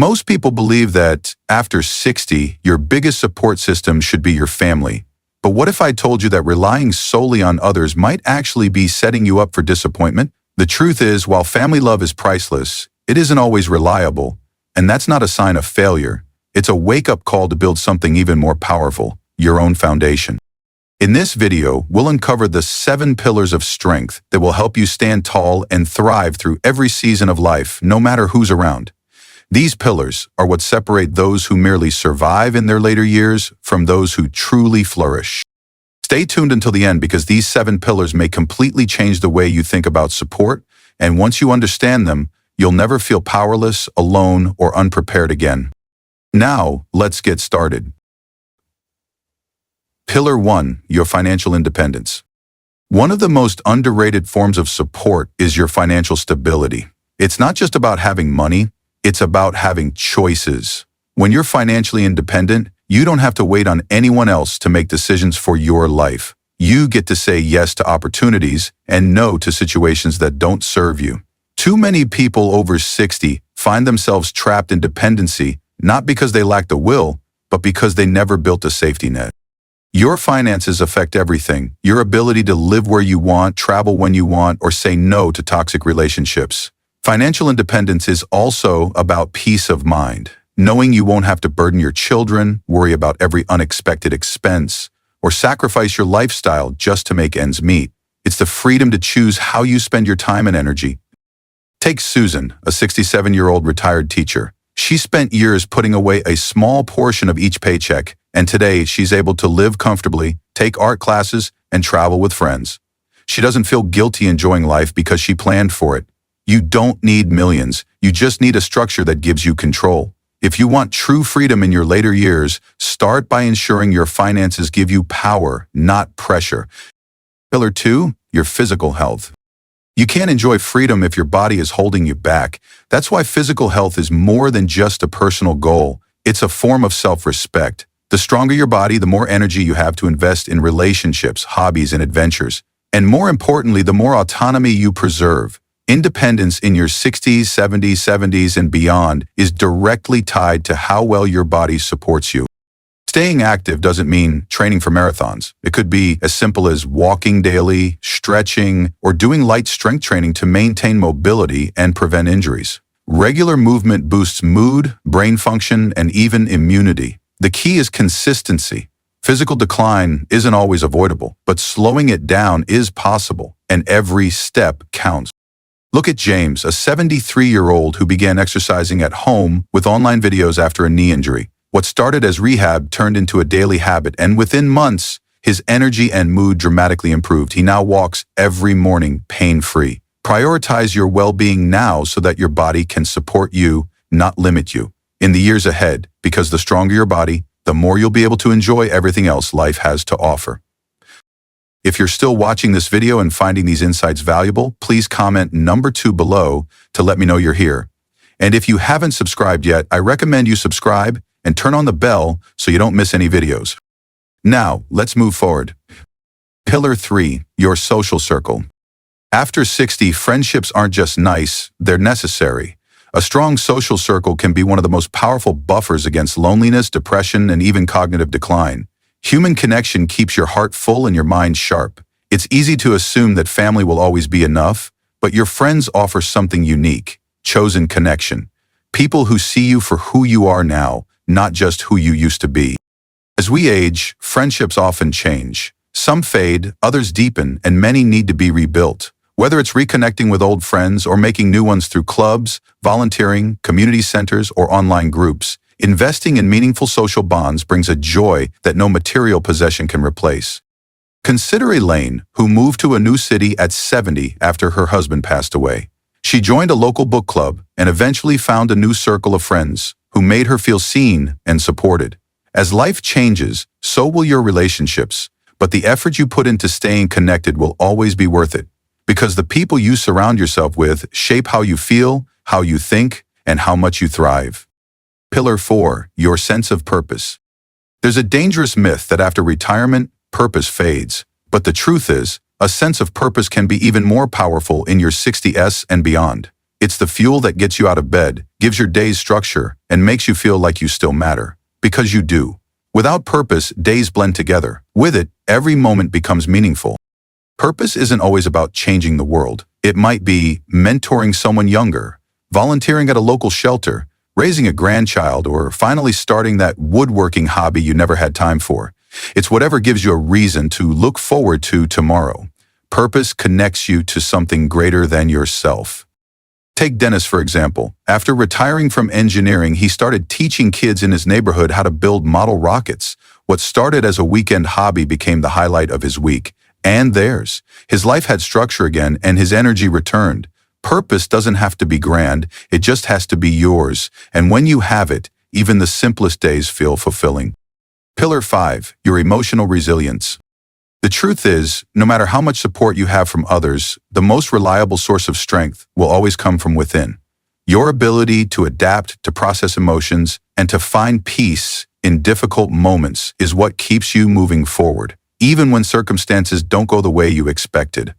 Most people believe that after 60, your biggest support system should be your family. But what if I told you that relying solely on others might actually be setting you up for disappointment? The truth is, while family love is priceless, it isn't always reliable. And that's not a sign of failure. It's a wake-up call to build something even more powerful, your own foundation. In this video, we'll uncover the 7 pillars of strength that will help you stand tall and thrive through every season of life, no matter who's around. These pillars are what separate those who merely survive in their later years from those who truly flourish. Stay tuned until the end because these 7 pillars may completely change the way you think about support, and once you understand them, you'll never feel powerless, alone, or unprepared again. Now, let's get started. Pillar 1, your financial independence. One of the most underrated forms of support is your financial stability. It's not just about having money, it's about having choices. When you're financially independent, you don't have to wait on anyone else to make decisions for your life. You get to say yes to opportunities and no to situations that don't serve you. Too many people over 60 find themselves trapped in dependency, not because they lack the will, but because they never built a safety net. Your finances affect everything: your ability to live where you want, travel when you want, or say no to toxic relationships. Financial independence is also about peace of mind, knowing you won't have to burden your children, worry about every unexpected expense, or sacrifice your lifestyle just to make ends meet. It's the freedom to choose how you spend your time and energy. Take Susan, a 67-year-old retired teacher. She spent years putting away a small portion of each paycheck, and today she's able to live comfortably, take art classes, and travel with friends. She doesn't feel guilty enjoying life because she planned for it. You don't need millions, you just need a structure that gives you control. If you want true freedom in your later years, start by ensuring your finances give you power, not pressure. Pillar 2, your physical health. You can't enjoy freedom if your body is holding you back. That's why physical health is more than just a personal goal. It's a form of self-respect. The stronger your body, the more energy you have to invest in relationships, hobbies, and adventures. And more importantly, the more autonomy you preserve. Independence in your 60s, 70s, and beyond is directly tied to how well your body supports you. Staying active doesn't mean training for marathons. It could be as simple as walking daily, stretching, or doing light strength training to maintain mobility and prevent injuries. Regular movement boosts mood, brain function, and even immunity. The key is consistency. Physical decline isn't always avoidable, but slowing it down is possible, and every step counts. Look at James, a 73-year-old who began exercising at home with online videos after a knee injury. What started as rehab turned into a daily habit, and within months, his energy and mood dramatically improved. He now walks every morning pain-free. Prioritize your well-being now so that your body can support you, not limit you, in the years ahead, because the stronger your body, the more you'll be able to enjoy everything else life has to offer. If you're still watching this video and finding these insights valuable, please comment number 2 below to let me know you're here. And if you haven't subscribed yet, I recommend you subscribe and turn on the bell so you don't miss any videos. Now, let's move forward. Pillar 3, your social circle. After 60, friendships aren't just nice, they're necessary. A strong social circle can be one of the most powerful buffers against loneliness, depression, and even cognitive decline. Human connection keeps your heart full and your mind sharp. It's easy to assume that family will always be enough, but your friends offer something unique: chosen connection. People who see you for who you are now, not just who you used to be. As we age, friendships often change. Some fade, others deepen, and many need to be rebuilt. Whether it's reconnecting with old friends or making new ones through clubs, volunteering, community centers, or online groups, investing in meaningful social bonds brings a joy that no material possession can replace. Consider Elaine, who moved to a new city at 70 after her husband passed away. She joined a local book club and eventually found a new circle of friends who made her feel seen and supported. As life changes, so will your relationships, but the effort you put into staying connected will always be worth it, because the people you surround yourself with shape how you feel, how you think, and how much you thrive. Pillar 4, your sense of purpose. There's a dangerous myth that after retirement, purpose fades. But the truth is, a sense of purpose can be even more powerful in your 60s and beyond. It's the fuel that gets you out of bed, gives your days structure, and makes you feel like you still matter. Because you do. Without purpose, days blend together. With it, every moment becomes meaningful. Purpose isn't always about changing the world. It might be mentoring someone younger, volunteering at a local shelter, raising a grandchild, or finally starting that woodworking hobby you never had time for. It's whatever gives you a reason to look forward to tomorrow. Purpose connects you to something greater than yourself. Take Dennis, for example. After retiring from engineering, he started teaching kids in his neighborhood how to build model rockets. What started as a weekend hobby became the highlight of his week, and theirs. His life had structure again, and his energy returned. Purpose doesn't have to be grand, it just has to be yours. And when you have it, even the simplest days feel fulfilling. Pillar 5, your emotional resilience. The truth is, no matter how much support you have from others, the most reliable source of strength will always come from within. Your ability to adapt, to process emotions, and to find peace in difficult moments is what keeps you moving forward, even when circumstances don't go the way you expected.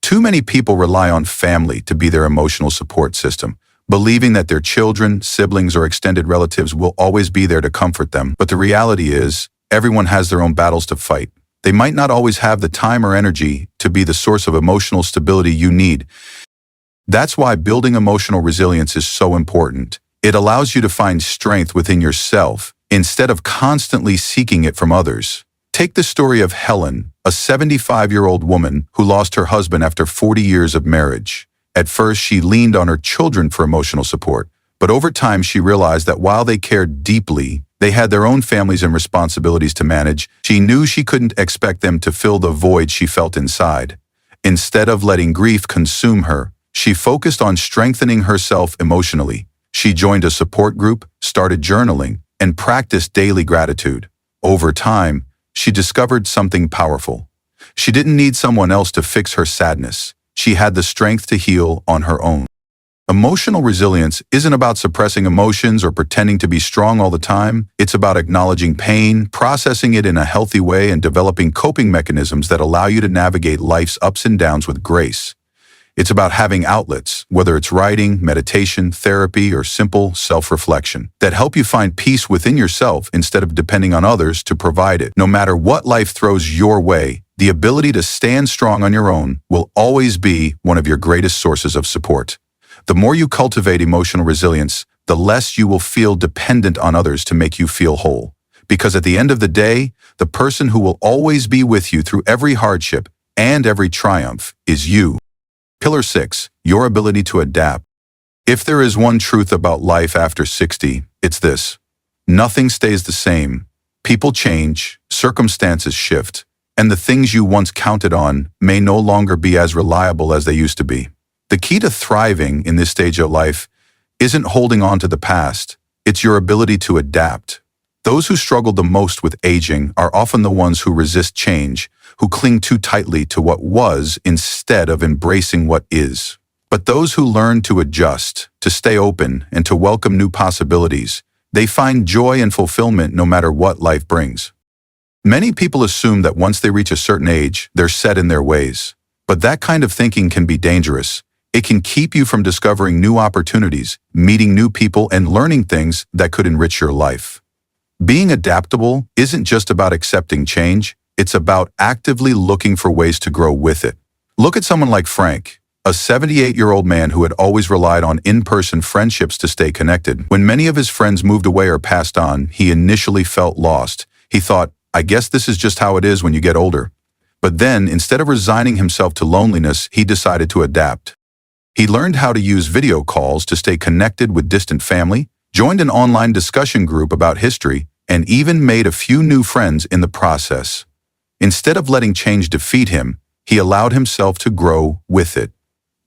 Too many people rely on family to be their emotional support system, believing that their children, siblings, or extended relatives will always be there to comfort them. But the reality is, everyone has their own battles to fight. They might not always have the time or energy to be the source of emotional stability you need. That's why building emotional resilience is so important. It allows you to find strength within yourself instead of constantly seeking it from others. Take the story of Helen, a 75-year-old woman who lost her husband after 40 years of marriage. At first, she leaned on her children for emotional support, but over time she realized that while they cared deeply, they had their own families and responsibilities to manage. She knew she couldn't expect them to fill the void she felt inside. Instead of letting grief consume her, she focused on strengthening herself emotionally. She joined a support group, started journaling, and practiced daily gratitude. Over time, she discovered something powerful. She didn't need someone else to fix her sadness. She had the strength to heal on her own. Emotional resilience isn't about suppressing emotions or pretending to be strong all the time. It's about acknowledging pain, processing it in a healthy way, and developing coping mechanisms that allow you to navigate life's ups and downs with grace. It's about having outlets, whether it's writing, meditation, therapy, or simple self-reflection, that help you find peace within yourself instead of depending on others to provide it. No matter what life throws your way, the ability to stand strong on your own will always be one of your greatest sources of support. The more you cultivate emotional resilience, the less you will feel dependent on others to make you feel whole. Because at the end of the day, the person who will always be with you through every hardship and every triumph is you. Pillar 6, your ability to adapt. If there is one truth about life after 60, it's this. Nothing stays the same. People change, circumstances shift, and the things you once counted on may no longer be as reliable as they used to be. The key to thriving in this stage of life isn't holding on to the past, it's your ability to adapt. Those who struggle the most with aging are often the ones who resist change, who cling too tightly to what was instead of embracing what is. But those who learn to adjust, to stay open, and to welcome new possibilities, they find joy and fulfillment no matter what life brings. Many people assume that once they reach a certain age, they're set in their ways. But that kind of thinking can be dangerous. It can keep you from discovering new opportunities, meeting new people, and learning things that could enrich your life. Being adaptable isn't just about accepting change, it's about actively looking for ways to grow with it. Look at someone like Frank, a 78-year-old man who had always relied on in-person friendships to stay connected. When many of his friends moved away or passed on, he initially felt lost. He thought, I guess this is just how it is when you get older. But then, instead of resigning himself to loneliness, he decided to adapt. He learned how to use video calls to stay connected with distant family, joined an online discussion group about history, and even made a few new friends in the process. Instead of letting change defeat him, he allowed himself to grow with it.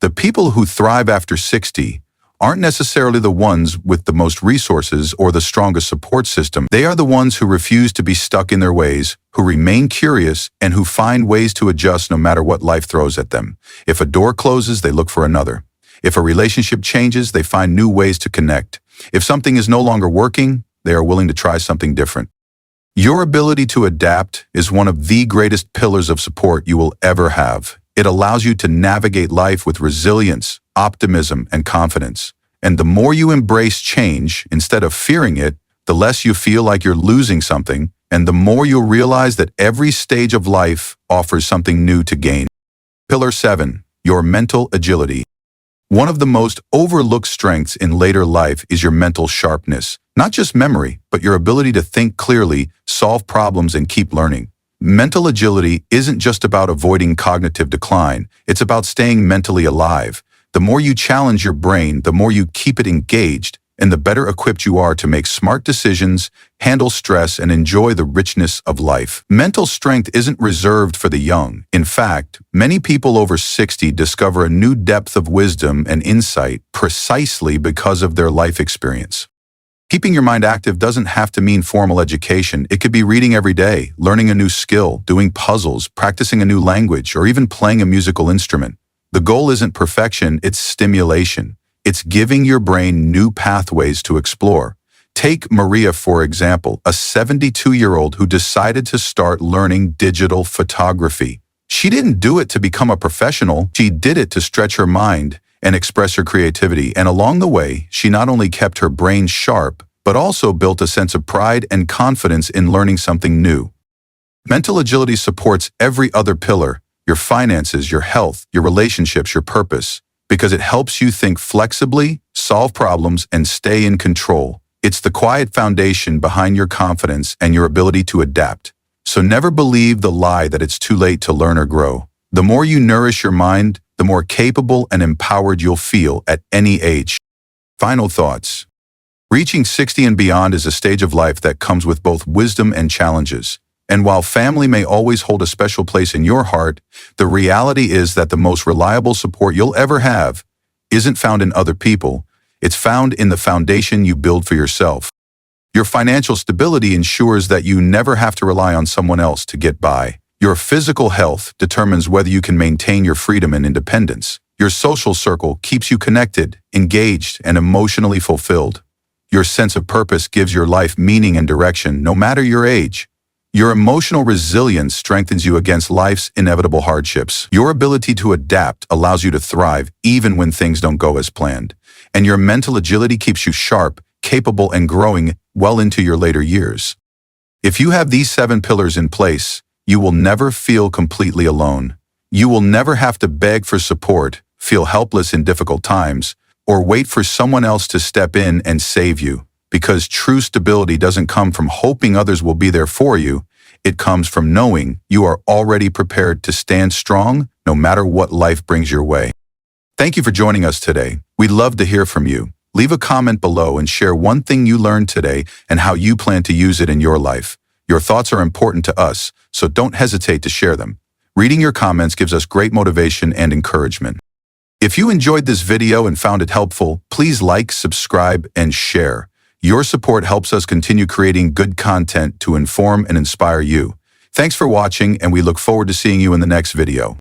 The people who thrive after 60 aren't necessarily the ones with the most resources or the strongest support system. They are the ones who refuse to be stuck in their ways, who remain curious, and who find ways to adjust no matter what life throws at them. If a door closes, they look for another. If a relationship changes, they find new ways to connect. If something is no longer working, they are willing to try something different. Your ability to adapt is one of the greatest pillars of support you will ever have. It allows you to navigate life with resilience, optimism, and confidence. And the more you embrace change instead of fearing it, the less you feel like you're losing something, and the more you'll realize that every stage of life offers something new to gain. Pillar 7. Your mental agility. One of the most overlooked strengths in later life is your mental sharpness. Not just memory, but your ability to think clearly, solve problems, and keep learning. Mental agility isn't just about avoiding cognitive decline, it's about staying mentally alive. The more you challenge your brain, the more you keep it engaged, and the better equipped you are to make smart decisions, handle stress, and enjoy the richness of life. Mental strength isn't reserved for the young. In fact, many people over 60 discover a new depth of wisdom and insight precisely because of their life experience. Keeping your mind active doesn't have to mean formal education. It could be reading every day, learning a new skill, doing puzzles, practicing a new language, or even playing a musical instrument. The goal isn't perfection, it's stimulation. It's giving your brain new pathways to explore. Take Maria, for example, a 72-year-old who decided to start learning digital photography. She didn't do it to become a professional. She did it to stretch her mind and express her creativity. And along the way, she not only kept her brain sharp, but also built a sense of pride and confidence in learning something new. Mental agility supports every other pillar: your finances, your health, your relationships, your purpose, because it helps you think flexibly, solve problems, and stay in control. It's the quiet foundation behind your confidence and your ability to adapt. So never believe the lie that it's too late to learn or grow. The more you nourish your mind, the more capable and empowered you'll feel at any age. Final thoughts. Reaching 60 and beyond is a stage of life that comes with both wisdom and challenges. And while family may always hold a special place in your heart, the reality is that the most reliable support you'll ever have isn't found in other people. It's found in the foundation you build for yourself. Your financial stability ensures that you never have to rely on someone else to get by. Your physical health determines whether you can maintain your freedom and independence. Your social circle keeps you connected, engaged, and emotionally fulfilled. Your sense of purpose gives your life meaning and direction, no matter your age. Your emotional resilience strengthens you against life's inevitable hardships. Your ability to adapt allows you to thrive even when things don't go as planned. And your mental agility keeps you sharp, capable, and growing well into your later years. If you have these 7 pillars in place, you will never feel completely alone. You will never have to beg for support, feel helpless in difficult times, or wait for someone else to step in and save you. Because true stability doesn't come from hoping others will be there for you. It comes from knowing you are already prepared to stand strong no matter what life brings your way. Thank you for joining us today. We'd love to hear from you. Leave a comment below and share one thing you learned today and how you plan to use it in your life. Your thoughts are important to us, so don't hesitate to share them. Reading your comments gives us great motivation and encouragement. If you enjoyed this video and found it helpful, please like, subscribe, and share. Your support helps us continue creating good content to inform and inspire you. Thanks for watching, and we look forward to seeing you in the next video.